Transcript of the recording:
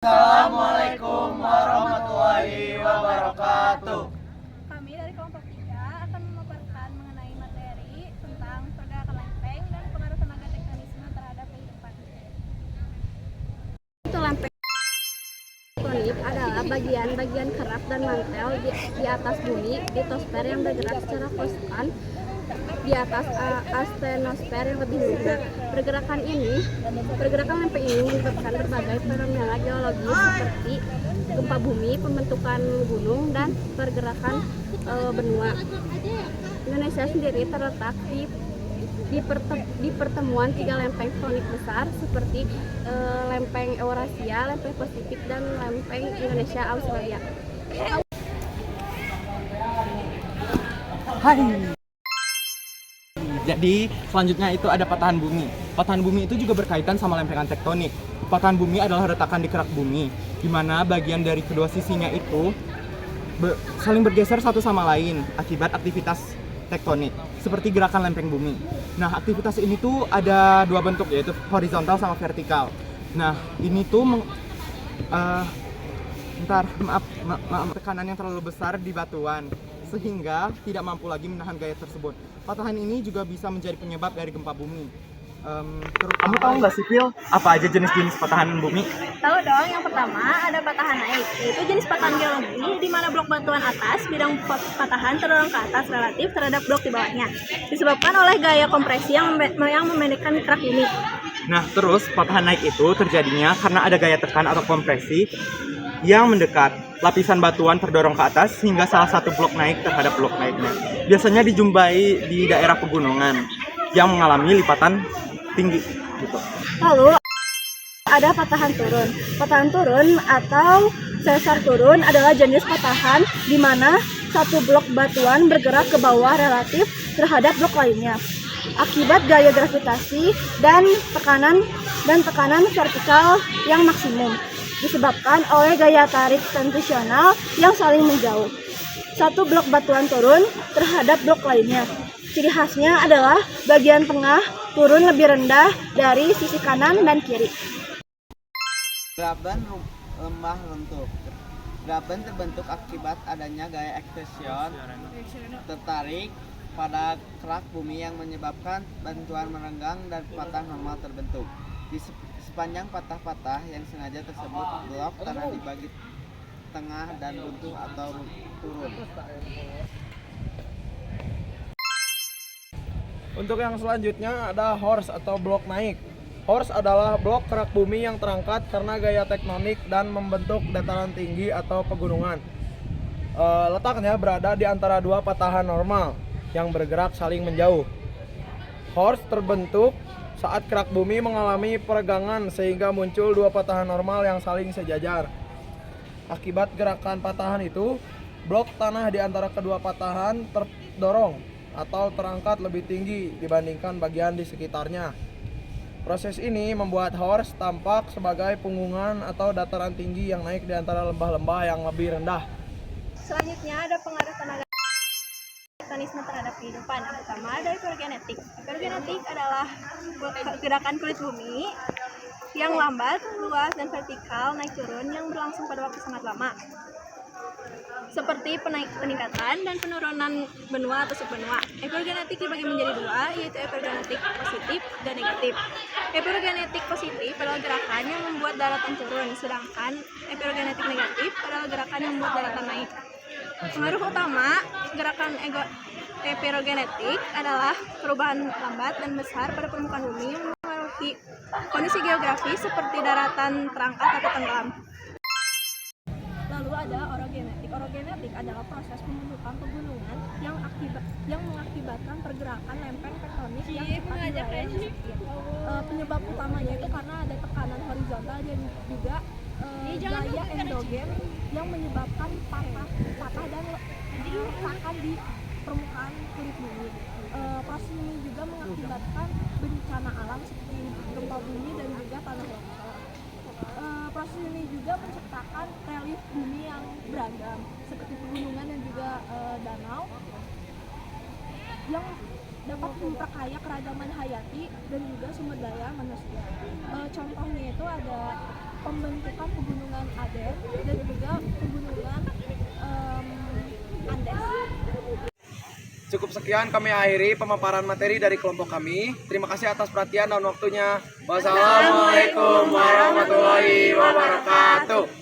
Assalamualaikum warahmatullahi wabarakatuh. Kami dari kelompok 3 akan memaparkan mengenai materi tentang pergerakan lempeng dan pengaruh tenaga tektonisme terhadap kehidupan. Lempeng tektonik adalah bagian-bagian kerak dan mantel di atas bumi litosfer yang bergerak secara konstan di atas astenosfer yang lebih lunak. Pergerakan lempeng ini menyebabkan berbagai fenomena geologis seperti gempa bumi, pembentukan gunung, dan pergerakan benua. Indonesia sendiri terletak di pertemuan 3 lempeng tektonik besar seperti lempeng Eurasia, lempeng Pasifik, dan lempeng Indonesia Australia. Hai. Jadi selanjutnya itu ada patahan bumi. Patahan bumi itu juga berkaitan sama lempengan tektonik. Patahan bumi adalah retakan di kerak bumi, di mana bagian dari kedua sisinya itu saling bergeser satu sama lain akibat aktivitas tektonik, seperti gerakan lempeng bumi. Nah, aktivitas ini tuh ada 2 bentuk, yaitu horizontal sama vertikal. Nah, ini tuh maaf, tekanan yang terlalu besar di batuan sehingga tidak mampu lagi menahan gaya tersebut. Patahan ini juga bisa menjadi penyebab dari gempa bumi. Kamu tahu nggak sih, Phil, apa aja jenis-jenis patahan bumi? Tahu dong, yang pertama ada patahan naik, yaitu jenis patahan geologi di mana blok batuan atas bidang patahan terdorong ke atas relatif terhadap blok di bawahnya, disebabkan oleh gaya kompresi yang memendekkan kerak bumi. Nah, terus patahan naik itu terjadinya karena ada gaya tekan atau kompresi yang mendekat. Lapisan batuan terdorong ke atas hingga salah satu blok naik terhadap blok naiknya. Biasanya dijumpai di daerah pegunungan yang mengalami lipatan tinggi gitu. Lalu ada patahan turun. Patahan turun atau sesar turun adalah jenis patahan di mana satu blok batuan bergerak ke bawah relatif terhadap blok lainnya akibat gaya gravitasi dan tekanan vertikal yang maksimum disebabkan oleh gaya tarik tensional yang saling menjauh. Satu blok batuan turun terhadap blok lainnya. Ciri khasnya adalah bagian tengah turun lebih rendah dari sisi kanan dan kiri. Graben lembah lentuk. Graben terbentuk akibat adanya gaya ekstension tertarik pada kerak bumi yang menyebabkan bantuan merenggang dan patah normal terbentuk. Di sepanjang patah-patah yang sengaja tersebut, blok tanah dibagi tengah dan runtuh atau turun. Untuk yang selanjutnya ada horst atau blok naik. Horst adalah blok kerak bumi yang terangkat karena gaya tektonik dan membentuk dataran tinggi atau pegunungan. Letaknya berada di antara 2 patahan normal yang bergerak saling menjauh. Horst terbentuk saat kerak bumi mengalami peregangan sehingga muncul 2 patahan normal yang saling sejajar. Akibat gerakan patahan itu, blok tanah di antara kedua patahan terdorong atau terangkat lebih tinggi dibandingkan bagian di sekitarnya. Proses ini membuat horst tampak sebagai punggungan atau dataran tinggi yang naik di antara lembah-lembah yang lebih rendah. Selanjutnya ada pengaruh tenaga tektonisme terhadap kehidupan. Yang pertama ada hipergenetik. Hipergenetik adalah gerakan kulit bumi yang lambat, luas, dan vertikal naik turun yang berlangsung pada waktu sangat lama, seperti peningkatan dan penurunan benua atau subbenua. Hipergenetik dibagi menjadi 2, yaitu hipergenetik positif dan negatif. Hipergenetik positif adalah gerakan yang membuat daratan turun, sedangkan hipergenetik negatif adalah gerakan yang membuat daratan naik. Pengaruh utama gerakan hipergenetik adalah perubahan lambat dan besar pada permukaan bumi yang mempengaruhi kondisi geografis seperti daratan terangkat atau tenggelam. Lalu ada orogenetik. Orogenetik adalah proses pembentukan pegunungan yang mengakibatkan pergerakan lempeng tektonik yang cepat di wilayah pesisir. Penyebab utamanya itu karena ada tekanan horizontal dan juga gaya endogen yang menyebabkan patah dan retakan di permukaan kulit bumi. Proses ini juga mengakibatkan bencana alam seperti gempa bumi dan juga tanah longsor. Proses ini juga menciptakan relief bumi yang beragam seperti pegunungan dan juga danau yang dapat memperkaya keragaman hayati dan juga sumber daya manusia. Contohnya itu ada pembentukan pegunungan pegunungan Aden dan juga pegunungan Andes. Cukup sekian kami akhiri pemaparan materi dari kelompok kami. Terima kasih atas perhatian dan waktunya. Wassalamualaikum warahmatullahi wabarakatuh.